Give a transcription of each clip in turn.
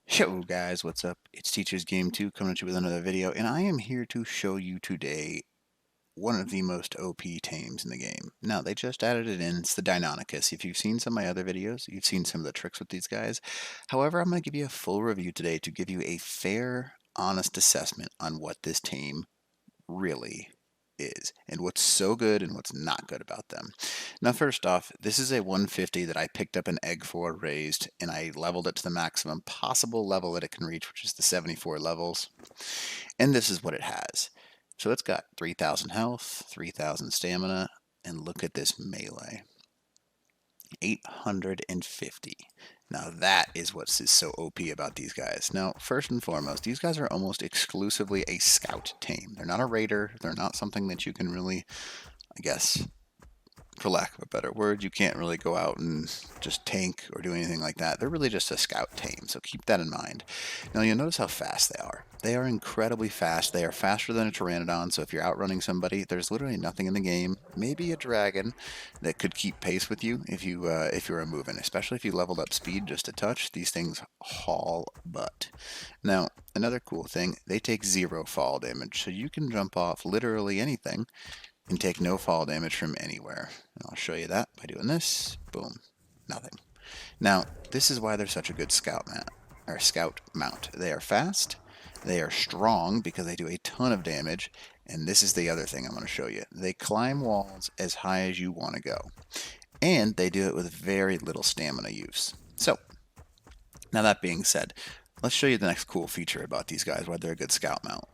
Yo guys, what's up? It's Teacher's Game 2 coming at you with another video, and I am here to show you today one of the most OP tames in the game. Now, they just added it in. It's the Deinonychus. If you've seen some of my other videos, you've seen some of the tricks with these guys. However, I'm going to give you a full review today to give you a fair, honest assessment on what this tame really is and what's so good and what's not good about them. Now, first off, this is a 150 that I picked up an egg for, raised, and I leveled it to the maximum possible level that it can reach, which is the 74 levels. And this is what it has. So it's got 3,000 health, 3,000 stamina, and look at this melee. 850. Now that is what is so OP about these guys. Now, first and foremost, these guys are almost exclusively a scout tame. They're not a raider. They're not something that you can really, I guess, for lack of a better word, you can't really go out and just tank or do anything like that. They're really just a scout tame, so keep that in mind. Now you'll notice how fast they are. They are incredibly fast. They are faster than a pteranodon, so if you're outrunning somebody, there's literally nothing in the game, maybe a dragon, that could keep pace with you if you're a moving, especially if you leveled up speed just a touch. These things haul butt. Now, another cool thing, they take 0 fall damage, so you can jump off literally anything and take no fall damage from anywhere. And I'll show you that by doing this. Boom. Nothing. Now, this is why they're such a good scout mount. They are fast, they are strong because they do a ton of damage, and this is the other thing I'm going to show you. They climb walls as high as you want to go, and they do it with very little stamina use. So, now that being said, let's show you the next cool feature about these guys, why they're a good scout mount.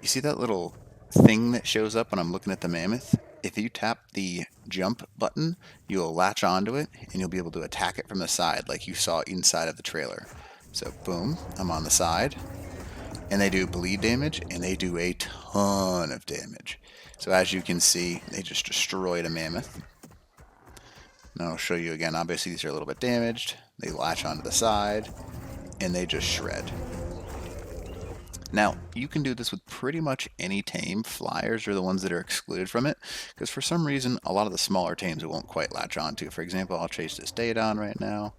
You see that little thing that shows up when I'm looking at the mammoth? If you tap the jump button, you'll latch onto it and you'll be able to attack it from the side like you saw inside of the trailer. So boom, I'm on the side, and they do bleed damage, and they do a ton of damage. So as you can see, they just destroyed a mammoth. Now I'll show you again. Obviously these are a little bit damaged. They latch onto the side and they just shred. Now, you can do this with pretty much any tame. Flyers are the ones that are excluded from it, because for some reason, a lot of the smaller tames it won't quite latch onto. For example, I'll chase this Daedon right now.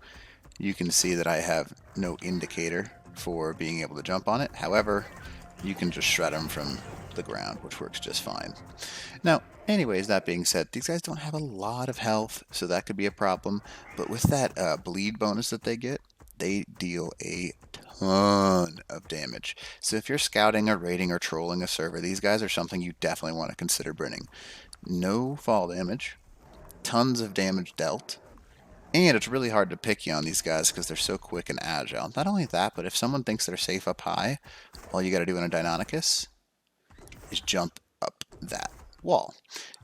You can see that I have no indicator for being able to jump on it. However, you can just shred them from the ground, which works just fine. Now, anyways, that being said, these guys don't have a lot of health, so that could be a problem. But with that bleed bonus that they get, they deal a ton of damage. So if you're scouting or raiding or trolling a server, these guys are something you definitely want to consider bringing. No fall damage, tons of damage dealt, and it's really hard to pick you on these guys because they're so quick and agile. Not only that, but if someone thinks they're safe up high, all you got to do in a Deinonychus is jump up that wall.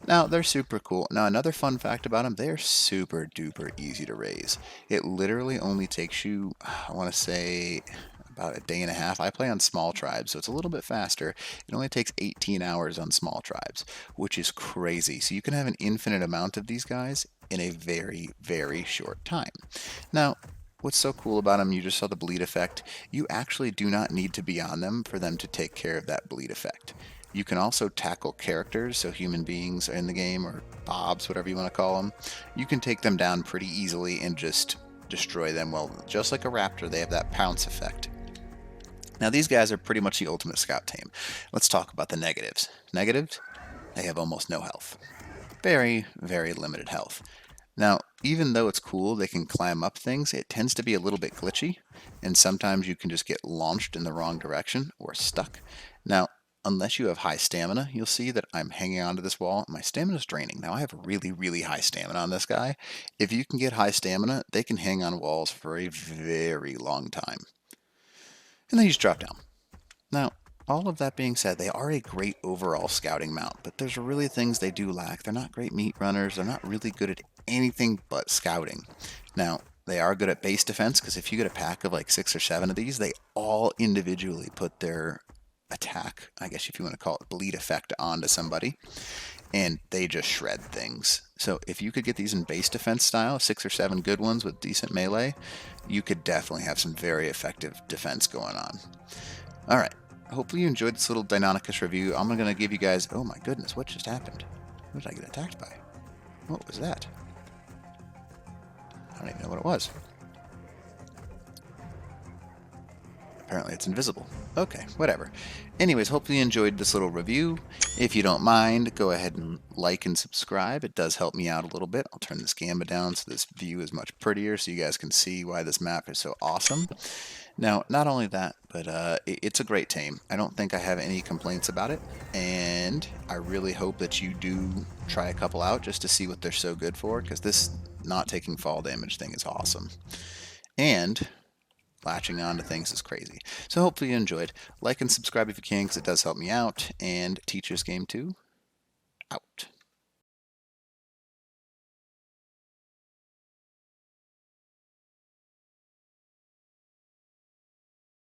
Now, they're super cool. Now, another fun fact about them, they're super duper easy to raise. It literally only takes you, I want to say, about a day and a half. I play on small tribes, so it's a little bit faster. It only takes 18 hours on small tribes, which is crazy. So you can have an infinite amount of these guys in a very, very short time. Now, what's so cool about them, you just saw the bleed effect. You actually do not need to be on them for them to take care of that bleed effect. You can also tackle characters, so human beings in the game, or mobs, whatever you want to call them. You can take them down pretty easily and just destroy them. Well, just like a raptor, they have that pounce effect. Now, these guys are pretty much the ultimate scout tame. Let's talk about the negatives. Negatives, they have almost no health. Very, very limited health. Now, even though it's cool, they can climb up things, it tends to be a little bit glitchy, and sometimes you can just get launched in the wrong direction or stuck. Now, unless you have high stamina, you'll see that I'm hanging onto this wall. My stamina is draining. Now, I have really, really high stamina on this guy. If you can get high stamina, they can hang on walls for a very long time. And then you just drop down. Now, all of that being said, they are a great overall scouting mount, but there's really things they do lack. They're not great meat runners. They're not really good at anything but scouting. Now, they are good at base defense, because if you get a pack of like 6 or 7 of these, they all individually put their attack, I guess if you want to call it bleed effect, onto somebody, and they just shred things. So if you could get these in base defense style, 6 or 7 good ones with decent melee, you could definitely have some very effective defense going on. Alright, hopefully you enjoyed this little Deinonychus review. I'm going to give you guys, oh my goodness, what just happened? Who did I get attacked by? What was that? I don't even it was. Apparently it's invisible. Okay, whatever. Anyways, hopefully you enjoyed this little review. If you don't mind, go ahead and like and subscribe. It does help me out a little bit. I'll turn this gamma down so this view is much prettier so you guys can see why this map is so awesome. Now, not only that, but it's a great tame. I don't think I have any complaints about it, and I really hope that you do try a couple out just to see what they're so good for, because this not taking fall damage thing is awesome. And latching on to things is crazy. So hopefully you enjoyed. Like and subscribe if you can, because it does help me out. And Teacher's Game 2, out.